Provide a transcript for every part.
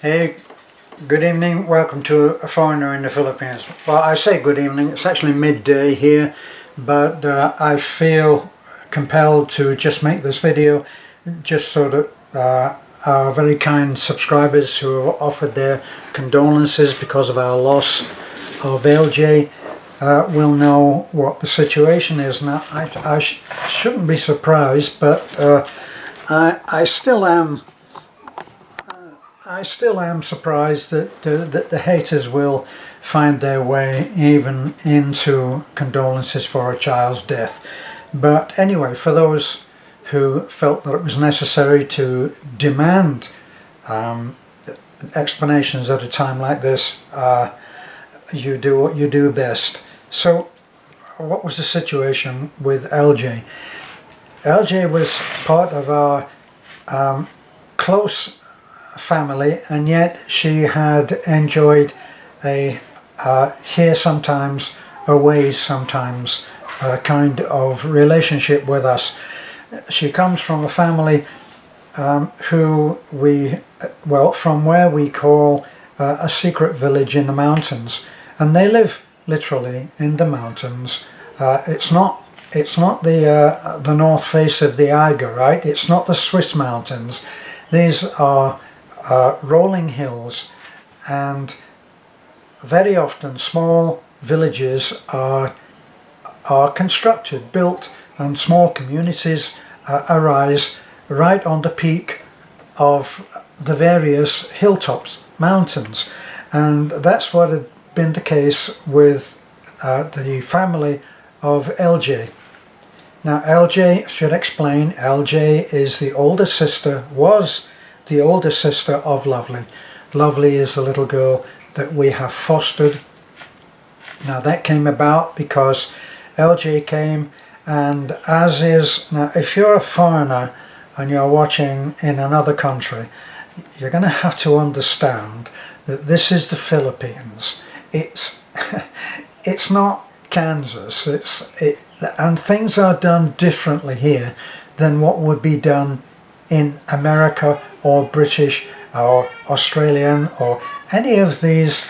Hey, good evening, welcome to A Foreigner in the Philippines. Well, I say good evening, it's actually midday here, but I feel compelled to just make this video just so that our very kind subscribers who have offered their condolences because of our loss of Ljay will know what the situation is. Now, I shouldn't be surprised, but I still am surprised that the haters will find their way even into condolences for a child's death. But anyway, for those who felt that it was necessary to demand explanations at a time like this, you do what you do best. So, what was the situation with Ljay? Ljay was part of our close family, and yet she had enjoyed a here sometimes, away sometimes kind of relationship with us. She comes from a family from where we call a secret village in the mountains, and they live literally in the mountains. It's not the north face of the Eiger, right? It's not the Swiss mountains. These are rolling hills, and very often small villages are constructed, built, and small communities arise right on the peak of the various hilltops, mountains. And that's what had been the case with the family of Ljay. Now, Ljay, should explain, Ljay is the older sister, was the older sister of Lovely. Lovely is the little girl that we have fostered. Now, that came about because Ljay came, and as is, now if you're a foreigner and you're watching in another country, you're going to have to understand that this is the Philippines. It's it's not Kansas. And things are done differently here than what would be done in America or British or Australian or any of these.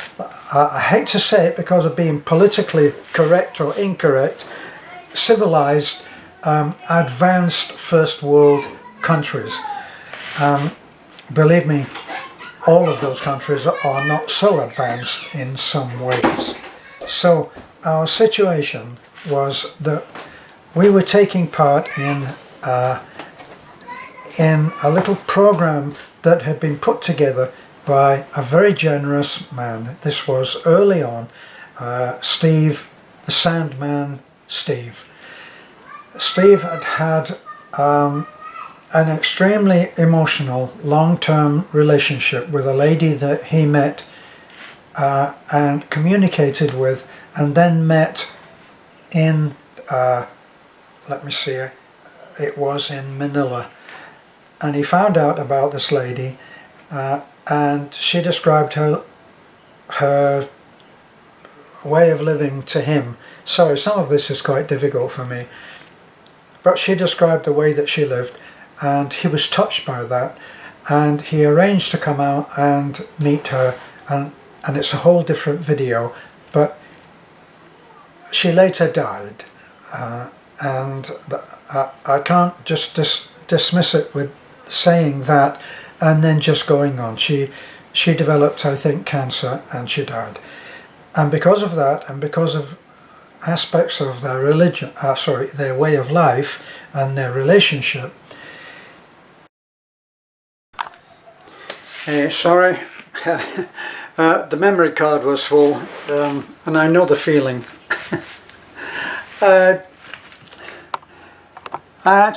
I hate to say it because of being politically correct or incorrect, civilized, advanced first world countries. Believe me, all of those countries are not so advanced in some ways. So our situation was that we were taking part in a little program that had been put together by a very generous man. This was early on, Steve, the Sandman Steve. Steve had an extremely emotional long-term relationship with a lady that he met and communicated with, and then met in, let me see, it was in Manila. And he found out about this lady, and she described her way of living to him. Sorry, some of this is quite difficult for me. But she described the way that she lived, and he was touched by that, and he arranged to come out and meet her, and it's a whole different video, but she later died, and I can't just dismiss it with saying that and then just going on. She developed, I think, cancer, and she died. And because of that, and because of aspects of their religion, their way of life and their relationship. Sorry, the memory card was full, and I know the feeling. I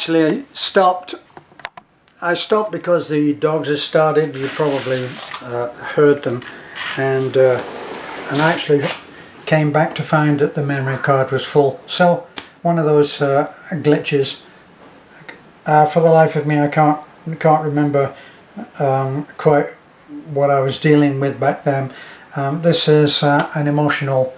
stopped because the dogs had started. You probably heard them, and I actually came back to find that the memory card was full. So one of those glitches. For the life of me, I can't remember quite what I was dealing with back then. This is an emotional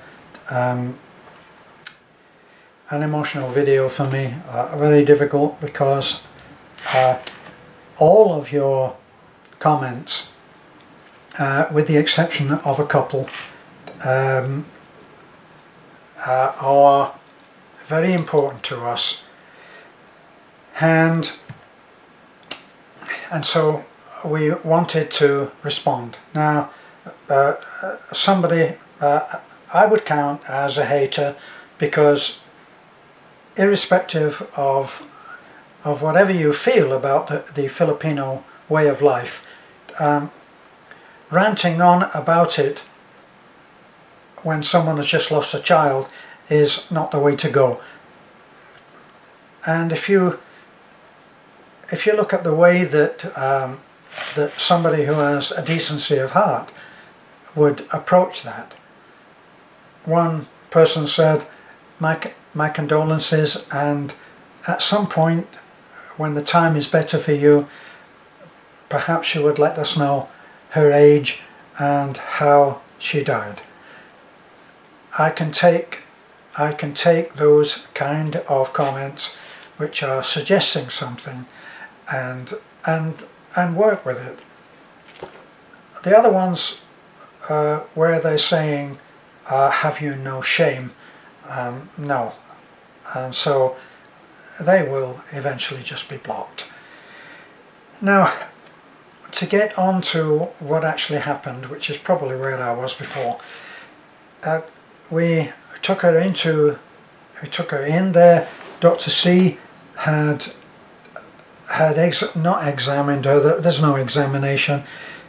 video for me. Very difficult because all of your comments with the exception of a couple, are very important to us, and so we wanted to respond. Now, somebody I would count as a hater, because irrespective of whatever you feel about the Filipino way of life, ranting on about it when someone has just lost a child is not the way to go. And if you look at the way that that somebody who has a decency of heart would approach that, one person said, my condolences, and at some point when the time is better for you, perhaps you would let us know her age and how she died. I can take those kind of comments which are suggesting something and work with it. The other ones where they're saying, have you no shame? No. And so they will eventually just be blocked. Now, to get on to what actually happened, which is probably where I was before, we took her in there. Dr. C had not examined her. There's no examination.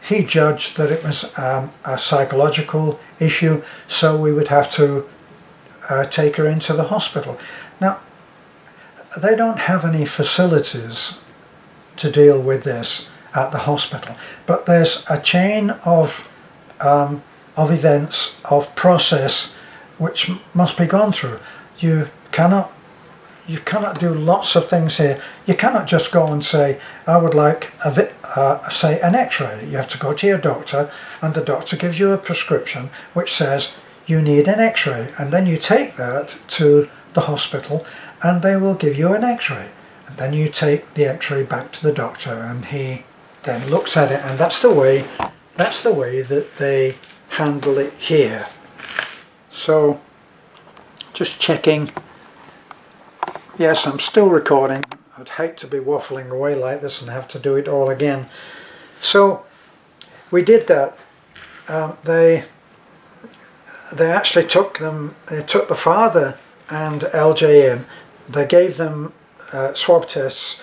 He judged that it was a psychological issue, so we would have to take her into the hospital. Now, they don't have any facilities to deal with this at the hospital, but there's a chain of events, of process, which must be gone through. You cannot do lots of things here. You cannot just go and say, I would like say an x-ray. You have to go to your doctor, and the doctor gives you a prescription which says you need an x-ray, and then you take that to the hospital and they will give you an x-ray, and then you take the x-ray back to the doctor and he then looks at it, and that's the way that they handle it here. So just checking. Yes, I'm still recording. I'd hate to be waffling away like this and have to do it all again. So we did that. They actually took the father and Ljay in. They gave them swab tests,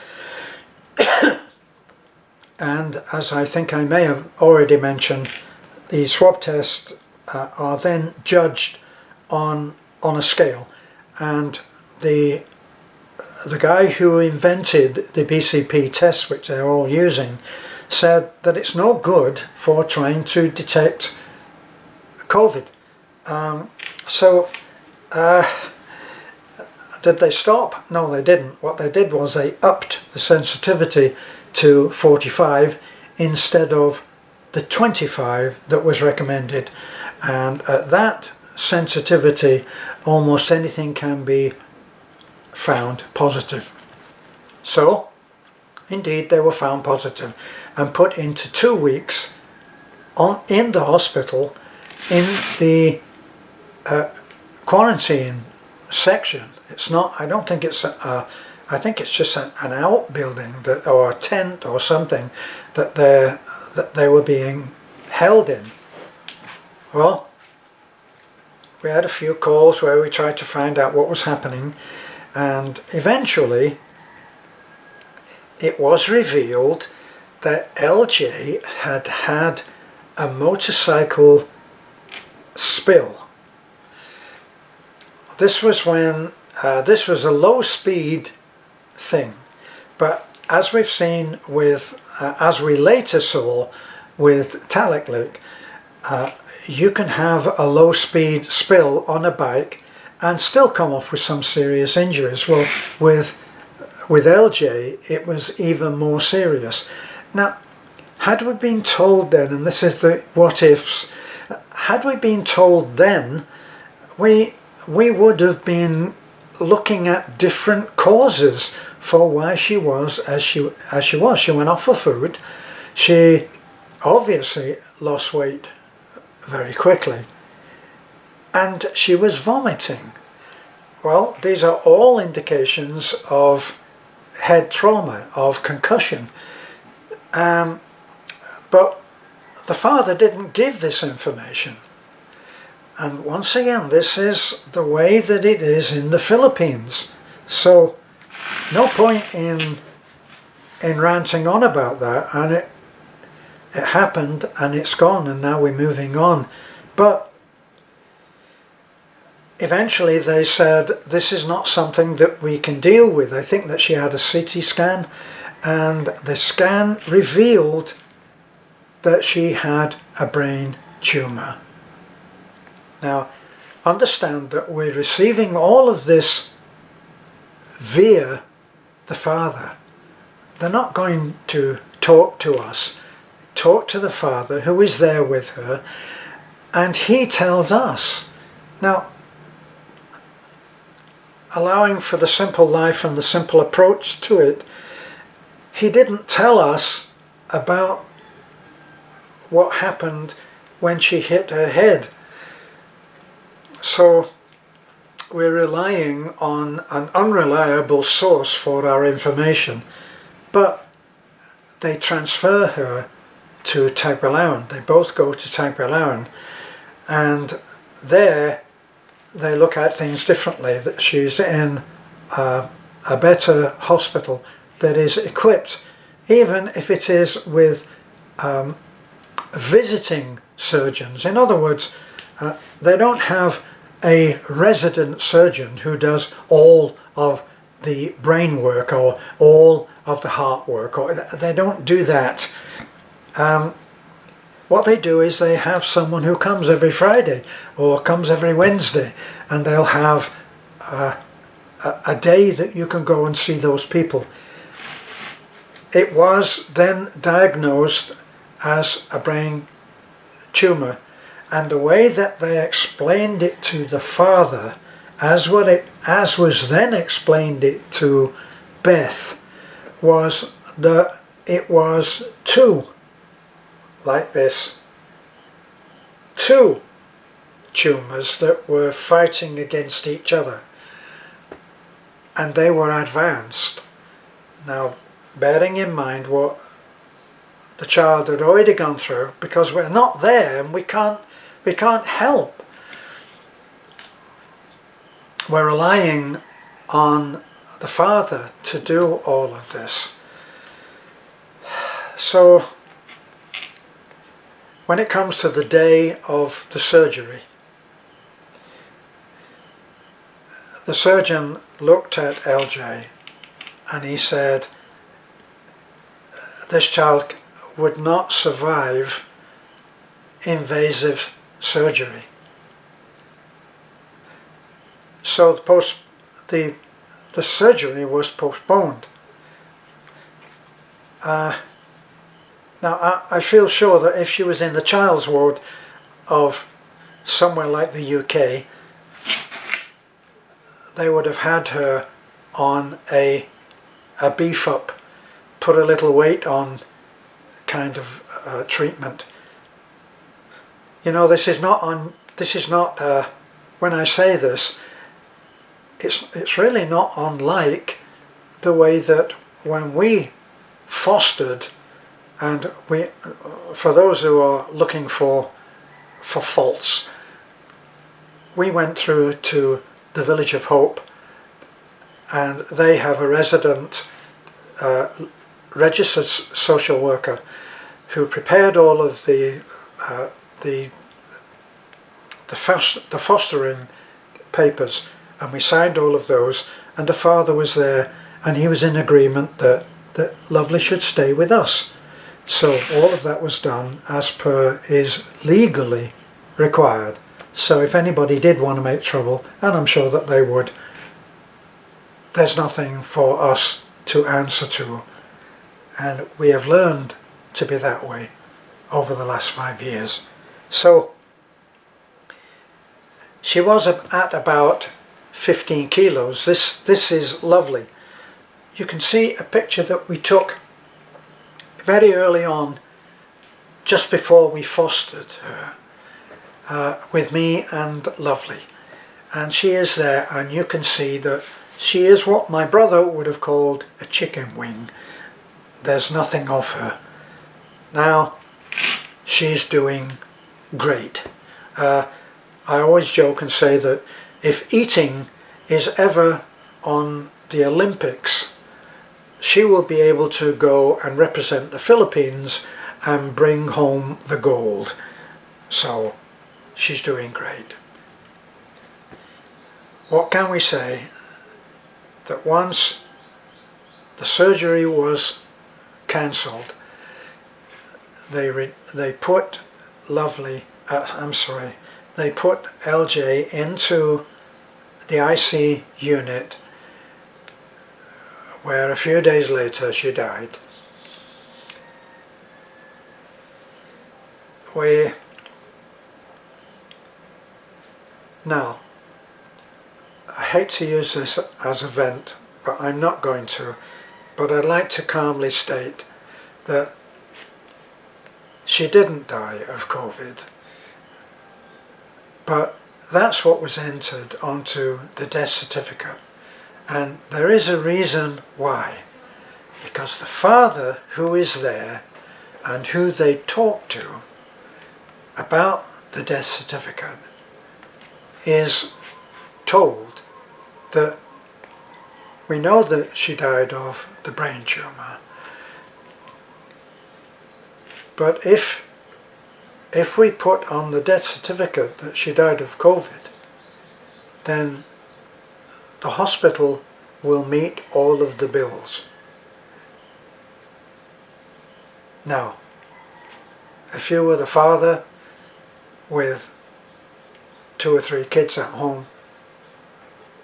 and as I think I may have already mentioned, the swab tests are then judged on a scale, and the guy who invented the BCP test, which they're all using, said that it's no good for trying to detect COVID. Did they stop? No, they didn't. What they did was they upped the sensitivity to 45 instead of the 25 that was recommended. And at that sensitivity, almost anything can be found positive. So, indeed, they were found positive and put into 2 weeks in the hospital in the quarantine section. It's not. I don't think it's. I think it's just an outbuilding or a tent or something that they were being held in. Well, we had a few calls where we tried to find out what was happening, and eventually it was revealed that Ljay had a motorcycle spill. This was when this was a low speed thing, but as we've seen with as we later saw with Taliklik, you can have a low speed spill on a bike and still come off with some serious injuries. Well, with Ljay it was even more serious. Now, had we been told then, and this is the what ifs, had we been told then, we would have been looking at different causes for why she was as she was. She went off for food. She obviously lost weight very quickly, and she was vomiting. Well, these are all indications of head trauma, of concussion. But the father didn't give this information. And once again, this is the way that it is in the Philippines. So no point in ranting on about that, and it happened and it's gone, and now we're moving on. But eventually they said, this is not something that we can deal with. I think that she had a CT scan, and the scan revealed that she had a brain tumour. Now, understand that we're receiving all of this via the father. They're not going to talk to us. Talk to the father who is there with her, and he tells us. Now, allowing for the simple life and the simple approach to it, he didn't tell us about what happened when she hit her head. So we're relying on an unreliable source for our information. But they transfer her to Tagbilaran. They both go to Tagbilaran, and there they look at things differently. That she's in a better hospital that is equipped, even if it is with visiting surgeons. In other words, they don't have a resident surgeon who does all of the brain work or all of the heart work, or they don't do that. What they do is they have someone who comes every Friday or comes every Wednesday, and they'll have a day that you can go and see those people. It was then diagnosed as a brain tumour, and the way that they explained it to the father, as was then explained it to Beth, was that it was two, like this, two tumours that were fighting against each other, and they were advanced. Now, bearing in mind what the child had already gone through, because we're not there and we can't help. We're relying on the father to do all of this. So when it comes to the day of the surgery, the surgeon looked at Ljay and he said, this child would not survive invasive surgery. So the surgery was postponed. Now I feel sure that if she was in the child's ward of somewhere like the UK, they would have had her on a beef up, put a little weight on kind of treatment. You know, this is not when I say this, it's really not unlike the way that when we fostered, and we, for those who are looking for faults, we went through to the Village of Hope, and they have a resident registered social worker who prepared all of the fostering papers, and we signed all of those, and the father was there, and he was in agreement that Lovely should stay with us. So all of that was done as per is legally required. So if anybody did want to make trouble, and I'm sure that they would, there's nothing for us to answer to. And we have learned to be that way over the last 5 years. So she was at about 15 kilos. This is Lovely. You can see a picture that we took very early on just before we fostered her, with me and Lovely. And she is there, and you can see that she is what my brother would have called a chicken wing. There's nothing of her. Now, she's doing great. I always joke and say that if eating is ever on the Olympics, she will be able to go and represent the Philippines and bring home the gold. So she's doing great. What can we say? That once the surgery was cancelled, they put they put LJ into the IC unit, where a few days later she died. Now, I hate to use this as a vent, but I'm not going to. But I'd like to calmly state that she didn't die of COVID, but that's what was entered onto the death certificate. And there is a reason why. Because the father who is there and who they talk to about the death certificate is told that we know that she died of the brain tumour, but if we put on the death certificate that she died of COVID, then the hospital will meet all of the bills. Now, if you were the father with 2 or 3 kids at home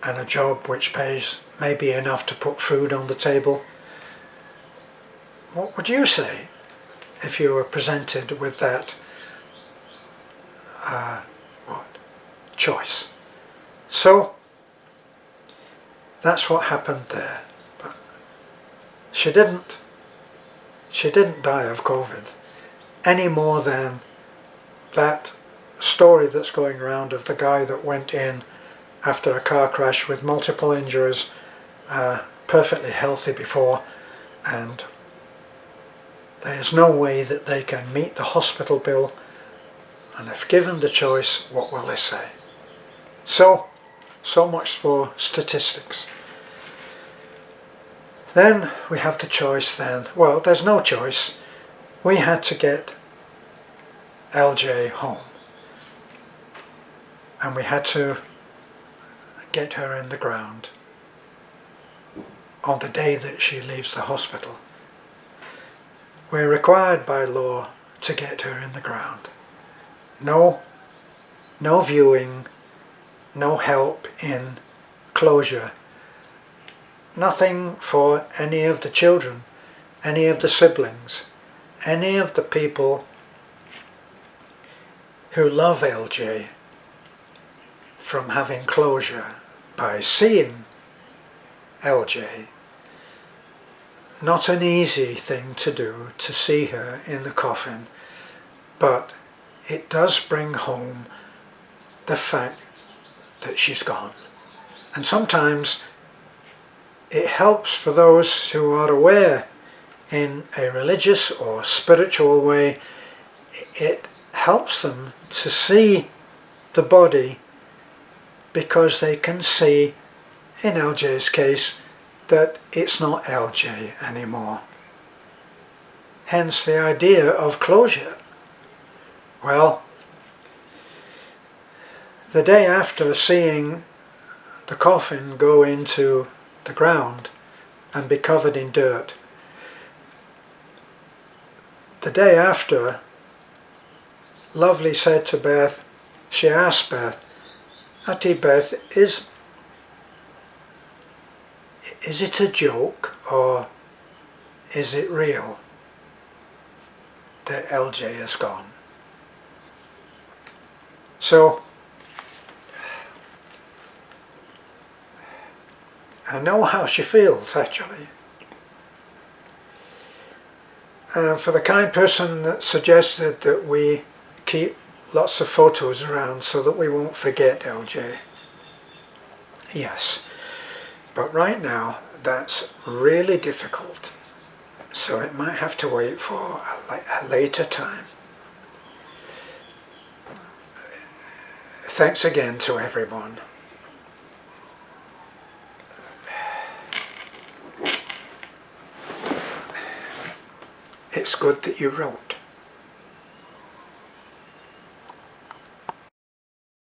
and a job which pays maybe enough to put food on the table, what would you say if you were presented with that choice? So that's what happened there. But she didn't die of COVID any more than that story that's going around of the guy that went in after a car crash with multiple injuries, perfectly healthy before, and there is no way that they can meet the hospital bill, and if given the choice, what will they say? So much for statistics. Then we have the choice then. Well, there's no choice. We had to get LJ home. And we had to get her in the ground on the day that she leaves the hospital. We're required by law to get her in the ground. No viewing, no help in closure. Nothing for any of the children, any of the siblings, any of the people who love LJ from having closure by seeing LJ. Not an easy thing to do, to see her in the coffin, but it does bring home the fact that she's gone. And sometimes it helps for those who are aware in a religious or spiritual way, it helps them to see the body, because they can see, in LJ's case, that it's not LJ anymore. Hence the idea of closure. Well, the day after seeing the coffin go into the ground and be covered in dirt, the day after, Lovely said to Beth, she asked Beth, Auntie Beth, is it a joke or is it real that LJ has gone? So I know how she feels, actually. for the kind person that suggested that we keep lots of photos around so that we won't forget LJ. Yes, but right now that's really difficult, so it might have to wait for a later time. Thanks again to everyone. It's good that you wrote.